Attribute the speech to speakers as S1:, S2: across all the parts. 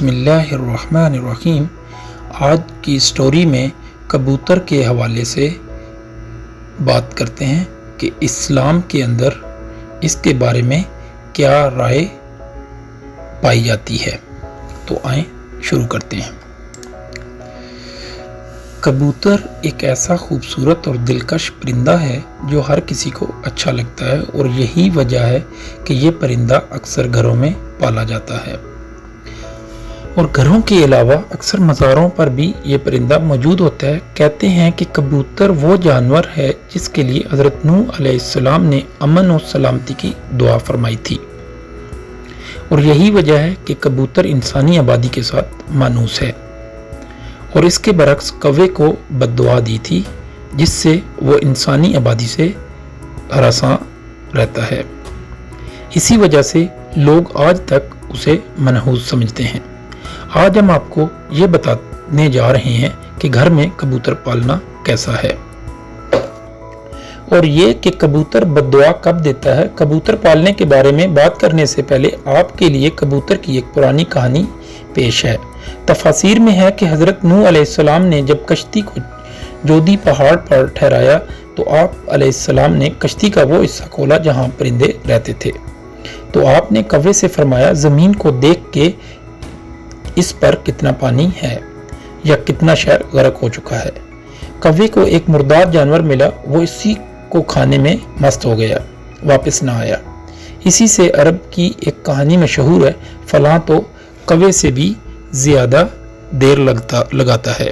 S1: बिस्मिल्लाहिर्रहमानिर्रहीम। आज की स्टोरी में कबूतर के हवाले से बात करते हैं कि इस्लाम के अंदर इसके बारे में क्या राय पाई जाती है। तो आएं शुरू करते हैं। कबूतर एक ऐसा खूबसूरत और दिलकश परिंदा है जो हर किसी को अच्छा लगता है और यही वजह है कि ये परिंदा अक्सर घरों में पाला जाता है और घरों के अलावा अक्सर मज़ारों पर भी ये परिंदा मौजूद होता है। कहते हैं कि कबूतर वो जानवर है जिसके लिए हज़रत नूह अलैहिस्सलाम ने अमन और सलामती की दुआ फरमाई थी और यही वजह है कि कबूतर इंसानी आबादी के साथ मानूस है और इसके बरक्स कौवे को बद्दुआ दी थी जिससे वो इंसानी आबादी से हरासां रहता है। इसी वजह से लोग आज तक उसे मनहूस समझते हैं। आज हम आपको ये बताने जा रहे हैं कि घर में कबूतर पालना कैसा है और ये कि कबूतर बद्दुआ कब देता है। कबूतर पालने के बारे में बात करने से पहले आपके लिए कबूतर की एक पुरानी कहानी पेश है। तफासिर में है कि हज़रत नूह अलैहिस्सलाम ने जब कश्ती को जोदी पहाड़ पर ठहराया तो आप अलैहिस्सलाम ने कश्ती का वो हिस्सा खोला जहां परिंदे रहते थे। तो आपने कौवे से फरमाया, ज़मीन को देख के इस पर कितना पानी है या कितना शहर गर्क हो चुका है। कौवे को एक मुर्दार जानवर मिला, वो इसी को खाने में मस्त हो गया, वापस ना आया। इसी से अरब की एक कहानी मशहूर है, फलां तो कौवे से भी ज्यादा देर लगाता है।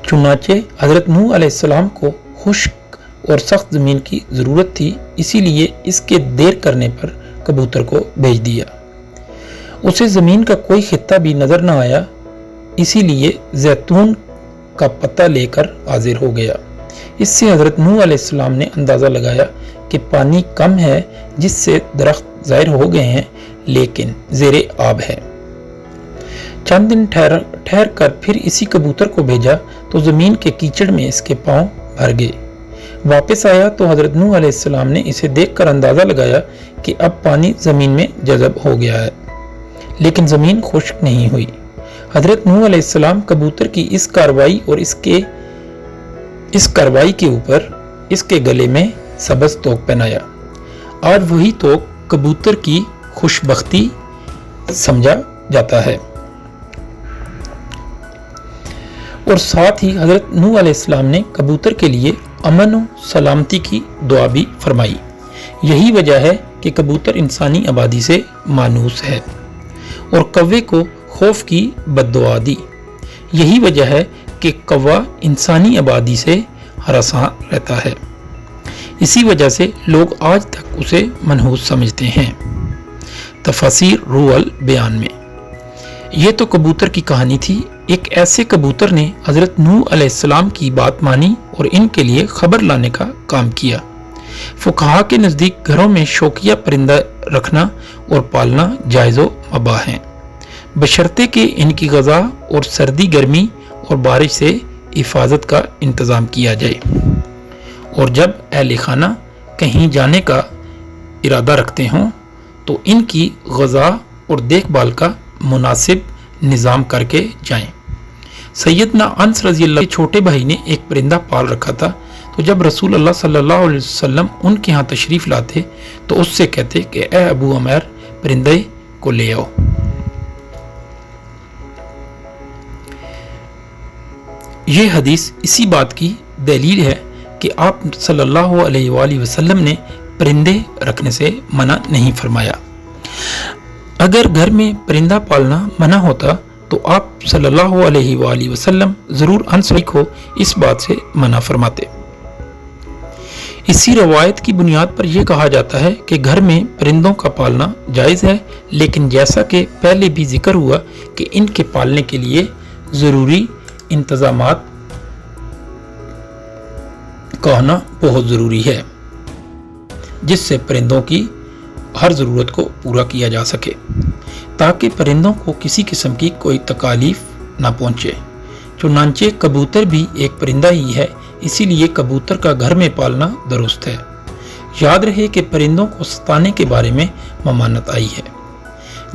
S1: चुनाचे हजरत नूह अलैहिस्सलाम को खुश्क और सख्त जमीन की जरूरत थी, इसीलिए इसके देर करने पर कबूतर को भेज दिया। उसे जमीन का कोई खित्ता भी नजर न आया, इसीलिए जैतून का पत्ता लेकर हाजिर हो गया। इससे हजरत नूह अलैहिस्सलाम ने अंदाजा लगाया कि पानी कम है जिससे दरख्त जाहिर हो गए हैं लेकिन ज़ेरे आब है। चंद दिन ठहर कर फिर इसी कबूतर को भेजा तो जमीन के कीचड़ में इसके पांव भर गए। वापस आया तो हजरत नूह अलैहिस्सलाम ने इसे देखकर अंदाजा लगाया कि अब पानी जमीन में जज़ब हो गया है, लेकिन जमीन खुश्क नहीं हुई। हजरत नूह अलैहिस्सलाम कबूतर की इस कार्रवाई और इस कार्रवाई के ऊपर इसके गले में सबज तोक पहनाया। आज वही तोक कबूतर की खुशबख्ती समझा जाता है और साथ ही हजरत नूह अलैहिस्सलाम ने कबूतर के लिए अमन और सलामती की दुआ भी फरमाई। यही वजह है कि कबूतर इंसानी आबादी से मानूस है और कौवे को खौफ की बद्दुआ दी। यही वजह है कि कौवा इंसानी आबादी से हरासां रहता है। इसी वजह से लोग आज तक उसे मनहूस समझते हैं। तफसीर रूअल बयान में ये तो कबूतर की कहानी थी। एक ऐसे कबूतर ने हजरत नूह अलैहिस्सलाम की बात मानी और इनके लिए खबर लाने का काम किया। फुकहा के नज़दीक घरों में शौकिया परिंदा रखना और पालना जायज़ो मबा है, बशर्ते कि इनकी ग़ज़ा और सर्दी गर्मी और बारिश से हिफाजत का इंतज़ाम किया जाए और जब अहले खाना कहीं जाने का इरादा रखते हों तो इनकी ग़ज़ा और देखभाल का मुनासिब निज़ाम करके जाएं। सैयदना अनस रज़ी अल्लाह के छोटे भाई ने एक परिंदा पाल रखा था, तो जब रसूल अल्लाह सल्लल्लाहु अलैहि वसल्लम उनके यहाँ तशरीफ़ लाते तो उससे कहते कि ए अबू उमैर, परिंदे को ले आओ। ये हदीस इसी बात की दलील है कि आप सल्लल्लाहु अलैहि वसल्लम ने परिंदे रखने से मना नहीं फरमाया। अगर घर में परिंदा पालना मना होता तो आप सल्लल्लाहु अलैहि वसल्लम ज़रूर अनस को इस बात से मना फरमाते। इसी रवायत की बुनियाद पर यह कहा जाता है कि घर में परिंदों का पालना जायज़ है, लेकिन जैसा कि पहले भी जिक्र हुआ कि इनके पालने के लिए ज़रूरी इंतज़ामात का होना बहुत ज़रूरी है जिससे परिंदों की हर ज़रूरत को पूरा किया जा सके ताकि परिंदों को किसी किस्म की कोई तकालीफ ना पहुँचे। चुनांचे कबूतर भी एक परिंदा ही है, इसीलिए कबूतर का घर में पालना दुरुस्त है। याद रहे कि परिंदों को सताने के बारे में ममानत आई है।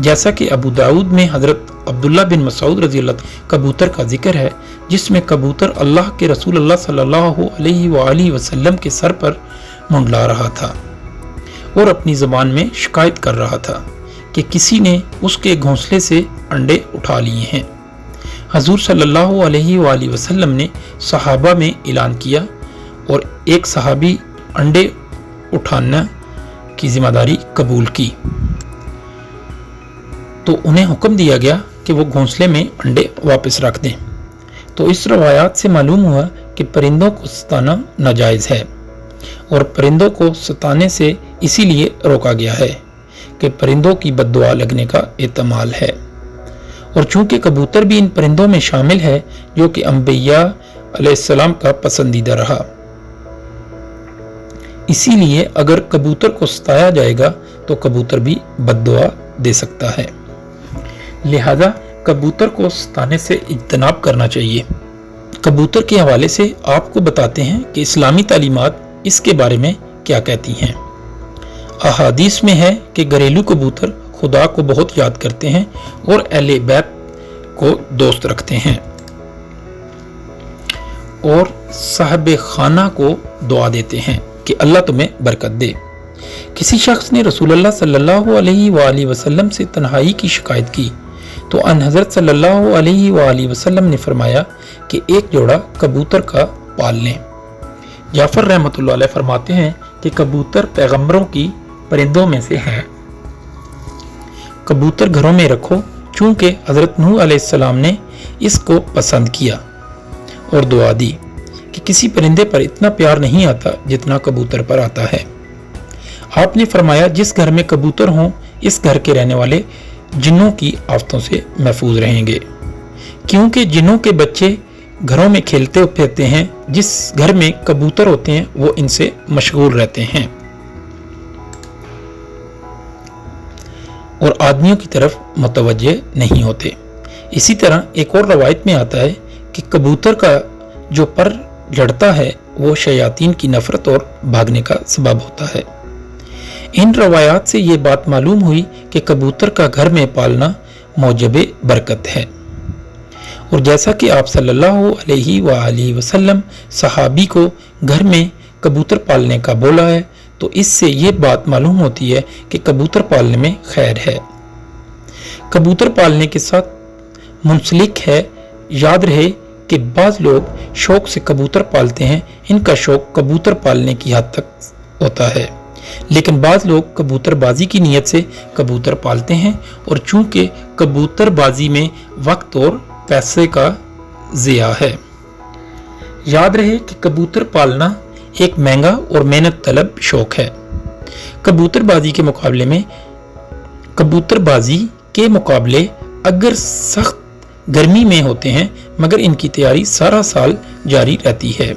S1: जैसा कि अबू दाऊद में हज़रत अब्दुल्ला बिन मसूद रज़ी अल्लाह कबूतर का जिक्र है, जिसमें कबूतर अल्लाह के रसूल अल्लाह सल्लल्लाहु अलैहि वसल्लम के सर पर मंडला रहा था और अपनी ज़बान में शिकायत कर रहा था कि किसी ने उसके घोंसले से अंडे उठा लिए हैं। हजूर सल्लल्लाहु अलैहि वसल्लम ने सहाबा में ऐलान किया और एक सहाबी अंडे उठाना की जिम्मेदारी कबूल की, तो उन्हें हुक्म दिया गया कि वो घोंसले में अंडे वापस रख दें। तो इस रवायात से मालूम हुआ कि परिंदों को सताना नाजायज़ है और परिंदों को सताने से इसीलिए रोका गया है कि परिंदों की बद्दुआ लगने का एहतमाल है। और चूंकि कबूतर भी इन परिंदों में शामिल है जो कि अंबिया अलैहिस्सलाम का पसंदीदा रहा, इसीलिए अगर कबूतर को सताया जाएगा तो कबूतर भी बद्दुआ दे सकता है। लिहाजा कबूतर को सताने से इज्तनाब करना चाहिए। कबूतर के हवाले से आपको बताते हैं कि इस्लामी तालीमात इसके बारे में क्या कहती हैं। अहादीस में है कि घरेलू कबूतर खुदा को बहुत याद करते हैं और अहले बैत को दोस्त रखते हैं और साहिब खाना को दुआ देते हैं कि अल्लाह तुम्हें बरकत दे। किसी शख्स ने रसूलुल्लाह सल्लल्लाहु अलैहि वसल्लम से तन्हाई की शिकायत की तो अन हज़रत सल्लल्लाहु अलैहि वसल्लम ने फरमाया कि एक जोड़ा कबूतर का पाल लें। जाफर रहमतुल्लाह अलैह फरमाते हैं कि कबूतर पैगंबरों की परिंदों में से है। कबूतर घरों में रखो, चूंकि हज़रत नूह अलैहिस्सलाम ने इसको पसंद किया और दुआ दी कि किसी परिंदे पर इतना प्यार नहीं आता जितना कबूतर पर आता है। आपने फरमाया जिस घर में कबूतर हों इस घर के रहने वाले जिन्नों की आफतों से महफूज रहेंगे, क्योंकि जिन्नों के बच्चे घरों में खेलते फिरते हैं। जिस घर में कबूतर होते हैं वो इनसे मशगूल रहते हैं और आदमियों की तरफ मुतवज्जे नहीं होते। इसी तरह एक और रवायत में आता है कि कबूतर का जो पर लड़ता है वो शयातीन की नफरत और भागने का सबब होता है। इन रवायात से ये बात मालूम हुई कि कबूतर का घर में पालना मौजबे बरकत है। और जैसा कि आप सल्लल्लाहु अलैहि वसल्लम सहाबी को घर में कबूतर पालने का बोला है, तो इससे ये बात मालूम होती है कि कबूतर पालने में खैर है। कबूतर पालने के साथ मुंसलिक है। याद रहे कि बाज़ लोग शौक से कबूतर पालते हैं, इनका शौक कबूतर पालने की हद तक होता है, लेकिन बाज़ लोग कबूतरबाजी की नीयत से कबूतर पालते हैं और चूंकि कबूतरबाजी में वक्त और पैसे का ज़िया है। याद रहे कि कबूतर पालना एक महंगा और मेहनत तलब शौक है। कबूतरबाजी के मुकाबले अगर सख्त गर्मी में होते हैं, मगर इनकी तैयारी सारा साल जारी रहती है।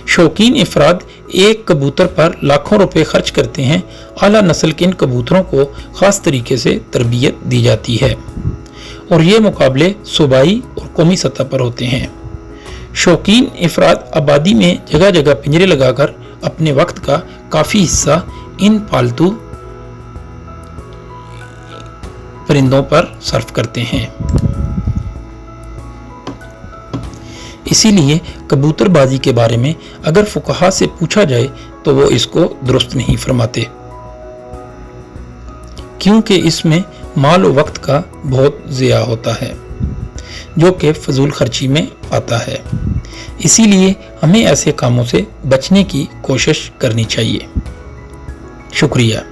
S1: शौकीन अफराद एक कबूतर पर लाखों रुपए खर्च करते हैं। आला नस्ल के इन कबूतरों को खास तरीके से तरबियत दी जाती है और ये मुकाबले सूबाई और कौमी सतह पर होते हैं। शौकीन अफराद आबादी में जगह जगह पिंजरे लगाकर अपने वक्त का काफ़ी हिस्सा इन पालतू परिंदों पर सर्फ करते हैं। इसीलिए कबूतरबाजी के बारे में अगर फुकहा से पूछा जाए तो वो इसको दुरुस्त नहीं फरमाते, क्योंकि इसमें माल और वक्त का बहुत ज़िया होता है जो कि फजूल खर्ची में आता है। इसीलिए हमें ऐसे कामों से बचने की कोशिश करनी चाहिए। शुक्रिया।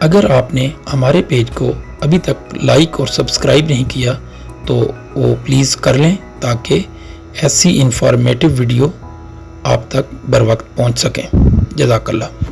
S1: अगर आपने हमारे पेज को अभी तक लाइक और सब्सक्राइब नहीं किया तो वो प्लीज़ कर लें, ताकि ऐसी इंफॉर्मेटिव वीडियो आप तक बर वक्त पहुँच सकें। जज़ाकल्लाह।